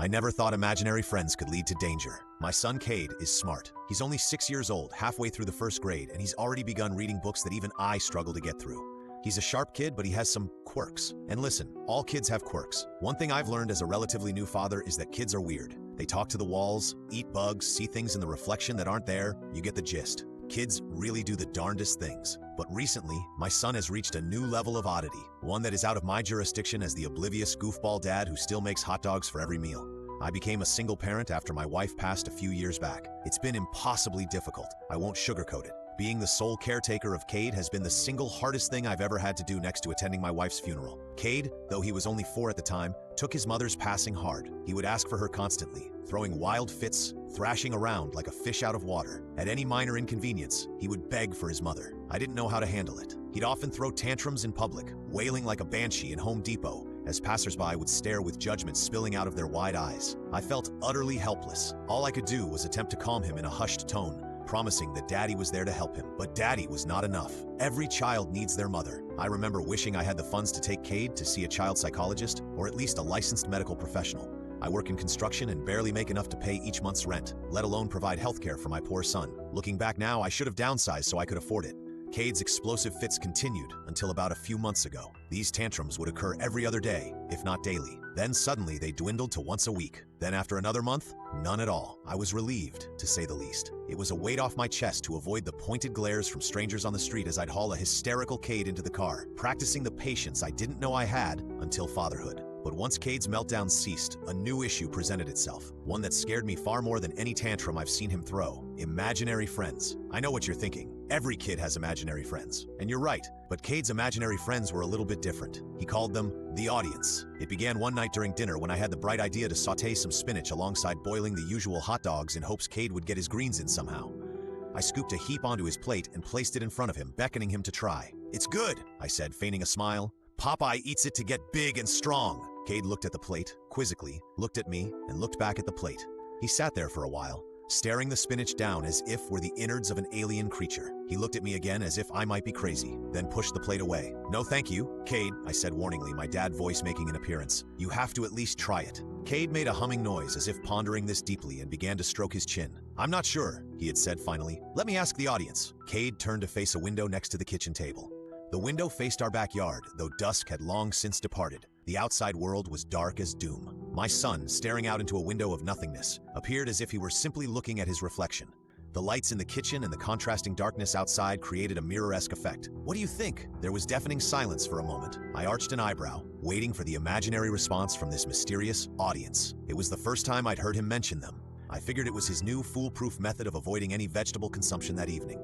I never thought imaginary friends could lead to danger. My son Cade is smart. He's only 6 years old, halfway through the first grade, and he's already begun reading books that even I struggle to get through. He's a sharp kid, but he has some quirks. And listen, all kids have quirks. One thing I've learned as a relatively new father is that kids are weird. They talk to the walls, eat bugs, see things in the reflection that aren't there. You get the gist. Kids really do the darndest things. But recently, my son has reached a new level of oddity, one that is out of my jurisdiction as the oblivious goofball dad who still makes hot dogs for every meal. I became a single parent after my wife passed a few years back. It's been impossibly difficult. I won't sugarcoat it. Being the sole caretaker of Cade has been the single hardest thing I've ever had to do next to attending my wife's funeral. Cade, though he was only 4 at the time, took his mother's passing hard. He would ask for her constantly, throwing wild fits, thrashing around like a fish out of water. At any minor inconvenience, he would beg for his mother. I didn't know how to handle it. He'd often throw tantrums in public, wailing like a banshee in Home Depot, as passersby would stare with judgment spilling out of their wide eyes. I felt utterly helpless. All I could do was attempt to calm him in a hushed tone, promising that Daddy was there to help him. But Daddy was not enough. Every child needs their mother. I remember wishing I had the funds to take Cade to see a child psychologist, or at least a licensed medical professional. I work in construction and barely make enough to pay each month's rent, let alone provide healthcare for my poor son. Looking back now, I should have downsized so I could afford it. Cade's explosive fits continued until about a few months ago. These tantrums would occur every other day, if not daily. Then suddenly they dwindled to once a week. Then after another month, none at all. I was relieved, to say the least. It was a weight off my chest to avoid the pointed glares from strangers on the street as I'd haul a hysterical Cade into the car, practicing the patience I didn't know I had until fatherhood. But once Cade's meltdown ceased, a new issue presented itself, one that scared me far more than any tantrum I've seen him throw: imaginary friends. I know what you're thinking. Every kid has imaginary friends. And you're right, but Cade's imaginary friends were a little bit different. He called them the audience. It began one night during dinner when I had the bright idea to saute some spinach alongside boiling the usual hot dogs in hopes Cade would get his greens in somehow. I scooped a heap onto his plate and placed it in front of him, beckoning him to try. "It's good," I said, feigning a smile. "Popeye eats it to get big and strong." Cade looked at the plate, quizzically, looked at me, and looked back at the plate. He sat there for a while, staring the spinach down as if were the innards of an alien creature. He looked at me again as if I might be crazy, then pushed the plate away. "No thank you, Cade," I said warningly, my dad voice making an appearance. "You have to at least try it." Cade made a humming noise as if pondering this deeply and began to stroke his chin. "I'm not sure," he had said finally. "Let me ask the audience." Cade turned to face a window next to the kitchen table. The window faced our backyard, though dusk had long since departed. The outside world was dark as doom. My son, staring out into a window of nothingness, appeared as if he were simply looking at his reflection. The lights in the kitchen and the contrasting darkness outside created a mirror-esque effect. "What do you think?" There was deafening silence for a moment. I arched an eyebrow, waiting for the imaginary response from this mysterious audience. It was the first time I'd heard him mention them. I figured it was his new foolproof method of avoiding any vegetable consumption that evening.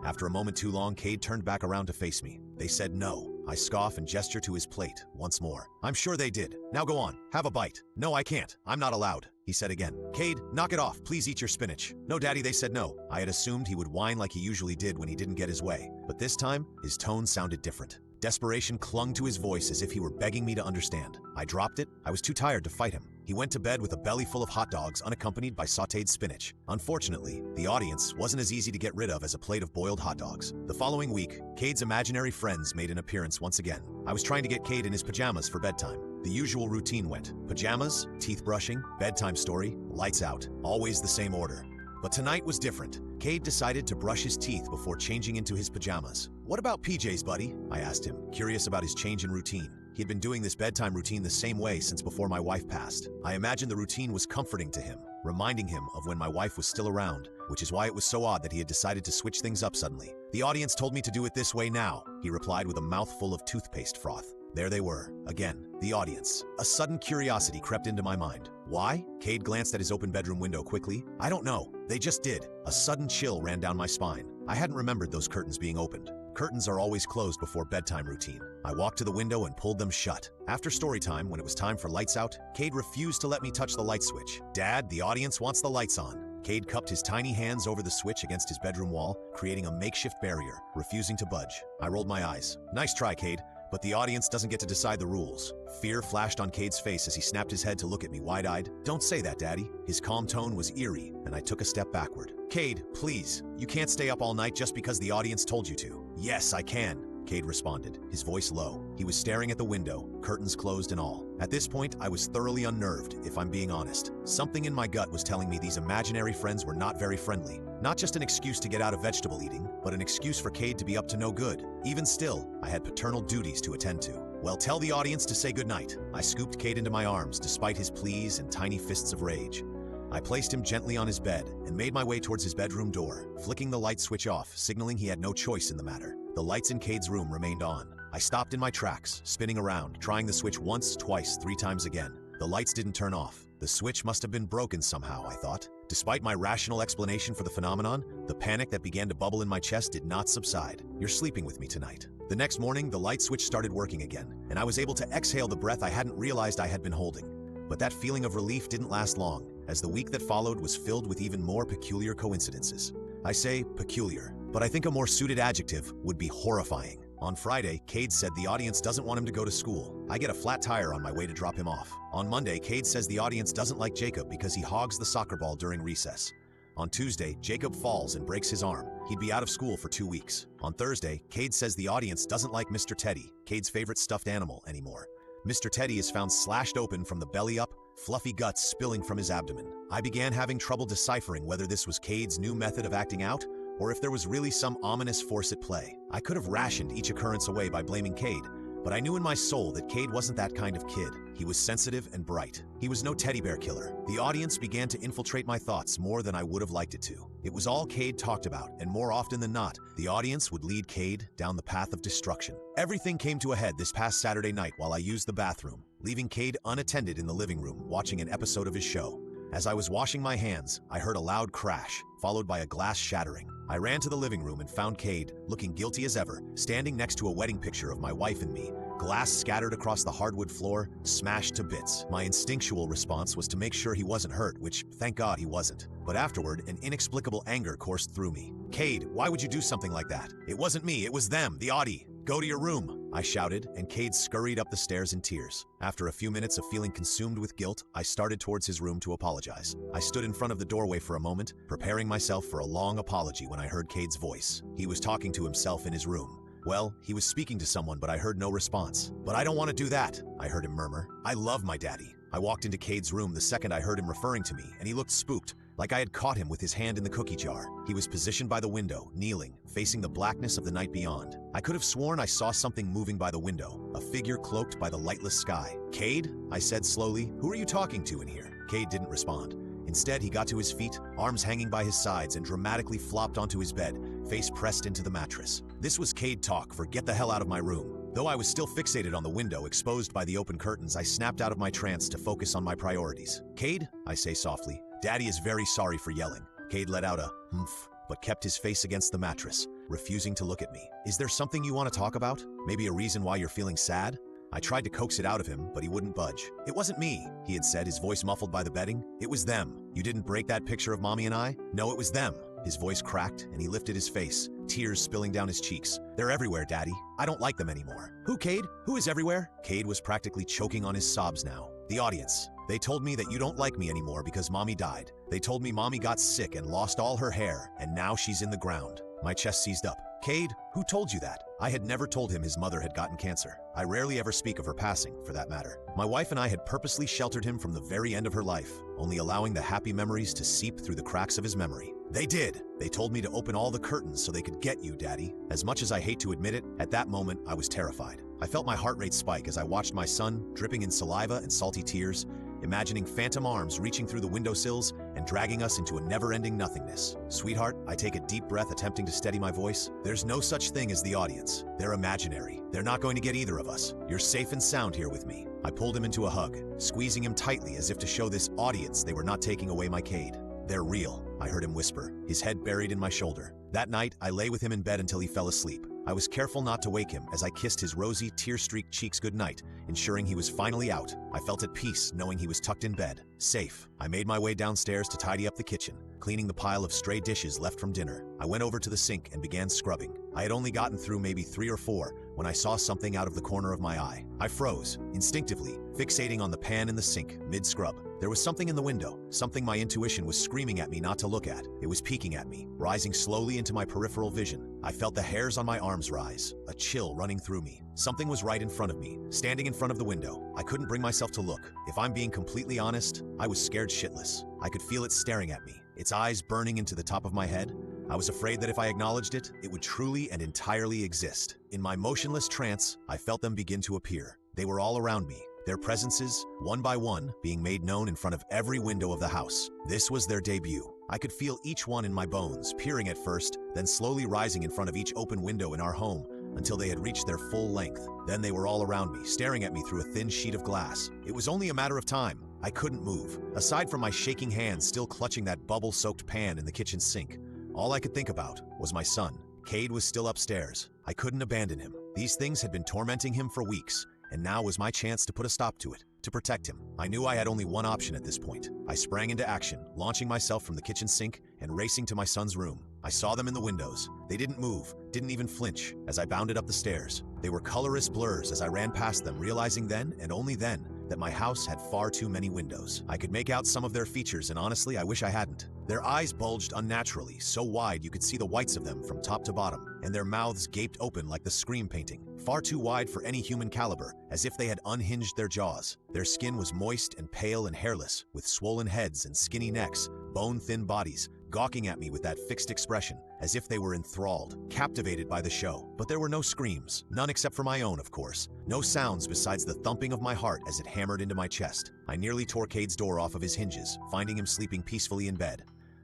After a moment too long, Cade turned back around to face me. "They said no." I scoff and gesture to his plate once more. "I'm sure they did. Now go on, have a bite." "No, I can't. I'm not allowed," he said again. "Cade, knock it off. Please eat your spinach." "No, Daddy, they said no." I had assumed he would whine like he usually did when he didn't get his way, but this time, his tone sounded different. Desperation clung to his voice as if he were begging me to understand. I dropped it. I was too tired to fight him. He went to bed with a belly full of hot dogs unaccompanied by sautéed spinach. Unfortunately, the audience wasn't as easy to get rid of as a plate of boiled hot dogs. The following week, Cade's imaginary friends made an appearance once again. I was trying to get Cade in his pajamas for bedtime. The usual routine went: pajamas, teeth brushing, bedtime story, lights out. Always the same order. But tonight was different. Cade decided to brush his teeth before changing into his pajamas. "What about PJs, buddy?" I asked him, curious about his change in routine. He had been doing this bedtime routine the same way since before my wife passed. I imagined the routine was comforting to him, reminding him of when my wife was still around, which is why it was so odd that he had decided to switch things up suddenly. "The audience told me to do it this way now," he replied with a mouthful of toothpaste froth. There they were, again, the audience. A sudden curiosity crept into my mind. Why? Cade glanced at his open bedroom window quickly. "I don't know. They just did." A sudden chill ran down my spine. I hadn't remembered those curtains being opened. Curtains are always closed before bedtime routine. I walked to the window and pulled them shut. After story time, when it was time for lights out, Cade refused to let me touch the light switch. "Dad, the audience wants the lights on." Cade cupped his tiny hands over the switch against his bedroom wall, creating a makeshift barrier, refusing to budge. I rolled my eyes. "Nice try, Cade. But the audience doesn't get to decide the rules." Fear flashed on Cade's face as he snapped his head to look at me wide-eyed. "Don't say that, Daddy." His calm tone was eerie, and I took a step backward. "Cade, please. You can't stay up all night just because the audience told you to." "Yes, I can." Cade responded, his voice low. He was staring at the window, curtains closed and all. At this point, I was thoroughly unnerved, if I'm being honest. Something in my gut was telling me these imaginary friends were not very friendly. Not just an excuse to get out of vegetable eating, but an excuse for Cade to be up to no good. Even still, I had paternal duties to attend to. Well, tell the audience to say goodnight. I scooped Cade into my arms, despite his pleas and tiny fists of rage. I placed him gently on his bed and made my way towards his bedroom door, flicking the light switch off, signaling he had no choice in the matter. The lights in Cade's room remained on. I stopped in my tracks, spinning around, trying the switch once, twice, 3 times again. The lights didn't turn off. The switch must have been broken somehow, I thought. Despite my rational explanation for the phenomenon, the panic that began to bubble in my chest did not subside. You're sleeping with me tonight. The next morning, the light switch started working again, and I was able to exhale the breath I hadn't realized I had been holding. But that feeling of relief didn't last long, as the week that followed was filled with even more peculiar coincidences. I say peculiar, but I think a more suited adjective would be horrifying. On Friday, Cade said the audience doesn't want him to go to school. I get a flat tire on my way to drop him off. On Monday, Cade says the audience doesn't like Jacob because he hogs the soccer ball during recess. On Tuesday, Jacob falls and breaks his arm. He'd be out of school for 2 weeks. On Thursday, Cade says the audience doesn't like Mr. Teddy, Cade's favorite stuffed animal, anymore. Mr. Teddy is found slashed open from the belly up, fluffy guts spilling from his abdomen. I began having trouble deciphering whether this was Cade's new method of acting out, or if there was really some ominous force at play. I could have rationed each occurrence away by blaming Cade, but I knew in my soul that Cade wasn't that kind of kid. He was sensitive and bright. He was no teddy bear killer. The audience began to infiltrate my thoughts more than I would have liked it to. It was all Cade talked about, and more often than not, the audience would lead Cade down the path of destruction. Everything came to a head this past Saturday night while I used the bathroom, leaving Cade unattended in the living room watching an episode of his show. As I was washing my hands, I heard a loud crash, followed by a glass shattering. I ran to the living room and found Cade, looking guilty as ever, standing next to a wedding picture of my wife and me, glass scattered across the hardwood floor, smashed to bits. My instinctual response was to make sure he wasn't hurt, which, thank God, he wasn't. But afterward, an inexplicable anger coursed through me. Cade, why would you do something like that? It wasn't me, it was them, the Audi. Go to your room, I shouted, and Cade scurried up the stairs in tears. After a few minutes of feeling consumed with guilt, I started towards his room to apologize. I stood in front of the doorway for a moment, preparing myself for a long apology when I heard Cade's voice. He was talking to himself in his room. Well, he was speaking to someone, but I heard no response. But I don't want to do that, I heard him murmur. I love my daddy. I walked into Cade's room the second I heard him referring to me, and he looked spooked, like I had caught him with his hand in the cookie jar. He was positioned by the window, kneeling, facing the blackness of the night beyond. I could have sworn I saw something moving by the window, a figure cloaked by the lightless sky. Cade? I said slowly. Who are you talking to in here? Cade didn't respond. Instead, he got to his feet, arms hanging by his sides, and dramatically flopped onto his bed, face pressed into the mattress. This was Cade talk for get the hell out of my room. Though I was still fixated on the window exposed by the open curtains, I snapped out of my trance to focus on my priorities. Cade, I say softly, Daddy is very sorry for yelling. Cade let out a humph, but kept his face against the mattress, refusing to look at me. Is there something you want to talk about? Maybe a reason why you're feeling sad? I tried to coax it out of him, but he wouldn't budge. It wasn't me, he had said, his voice muffled by the bedding. It was them. You didn't break that picture of Mommy and I? No, it was them. His voice cracked, and he lifted his face, tears spilling down his cheeks. They're everywhere, Daddy. I don't like them anymore. Who, Cade? Who is everywhere? Cade was practically choking on his sobs now. The audience. They told me that you don't like me anymore because Mommy died. They told me Mommy got sick and lost all her hair, and now she's in the ground. My chest seized up. Cade, who told you that? I had never told him his mother had gotten cancer. I rarely ever speak of her passing, for that matter. My wife and I had purposely sheltered him from the very end of her life, only allowing the happy memories to seep through the cracks of his memory. They did. They told me to open all the curtains so they could get you, Daddy. As much as I hate to admit it, at that moment, I was terrified. I felt my heart rate spike as I watched my son, dripping in saliva and salty tears, imagining phantom arms reaching through the windowsills and dragging us into a never-ending nothingness. Sweetheart, I take a deep breath, attempting to steady my voice. There's no such thing as the audience. They're imaginary. They're not going to get either of us. You're safe and sound here with me. I pulled him into a hug, squeezing him tightly as if to show this audience they were not taking away my Cade. They're real, I heard him whisper, his head buried in my shoulder. That night, I lay with him in bed until he fell asleep. I was careful not to wake him as I kissed his rosy, tear-streaked cheeks goodnight, ensuring he was finally out. I felt at peace knowing he was tucked in bed, safe. I made my way downstairs to tidy up the kitchen, cleaning the pile of stray dishes left from dinner. I went over to the sink and began scrubbing. I had only gotten through maybe 3 or 4 when I saw something out of the corner of my eye. I froze, instinctively, fixating on the pan in the sink, mid-scrub. There was something in the window, something my intuition was screaming at me not to look at. It was peeking at me, rising slowly into my peripheral vision. I felt the hairs on my arms rise, a chill running through me. Something was right in front of me, standing in front of the window. I couldn't bring myself to look. If I'm being completely honest, I was scared shitless. I could feel it staring at me, its eyes burning into the top of my head. I was afraid that if I acknowledged it, it would truly and entirely exist. In my motionless trance, I felt them begin to appear. They were all around me, their presences, one by one, being made known in front of every window of the house. This was their debut. I could feel each one in my bones, peering at first, then slowly rising in front of each open window in our home until they had reached their full length. Then they were all around me, staring at me through a thin sheet of glass. It was only a matter of time. I couldn't move. Aside from my shaking hands still clutching that bubble-soaked pan in the kitchen sink, all I could think about was my son. Cade was still upstairs. I couldn't abandon him. These things had been tormenting him for weeks, and now was my chance to put a stop to it, to protect him. I knew I had only one option at this point. I sprang into action, launching myself from the kitchen sink and racing to my son's room. I saw them in the windows. They didn't move, didn't even flinch, as I bounded up the stairs. They were colorless blurs as I ran past them, realizing then, and only then, that my house had far too many windows. I could make out some of their features, and honestly, I wish I hadn't. Their eyes bulged unnaturally, so wide you could see the whites of them from top to bottom, and their mouths gaped open like the Scream painting, far too wide for any human caliber, as if they had unhinged their jaws. Their skin was moist and pale and hairless, with swollen heads and skinny necks, bone-thin bodies, gawking at me with that fixed expression, as if they were enthralled, captivated by the show. But there were no screams, none except for my own, of course. No sounds besides the thumping of my heart as it hammered into my chest. I nearly tore Cade's door off of his hinges, finding him sleeping peacefully in bed.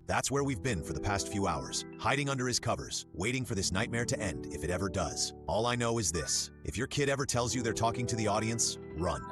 That's where we've been for the past few hours, hiding under his covers, waiting for this nightmare to end if it ever does. All I know is this: if your kid ever tells you they're talking to the audience, run.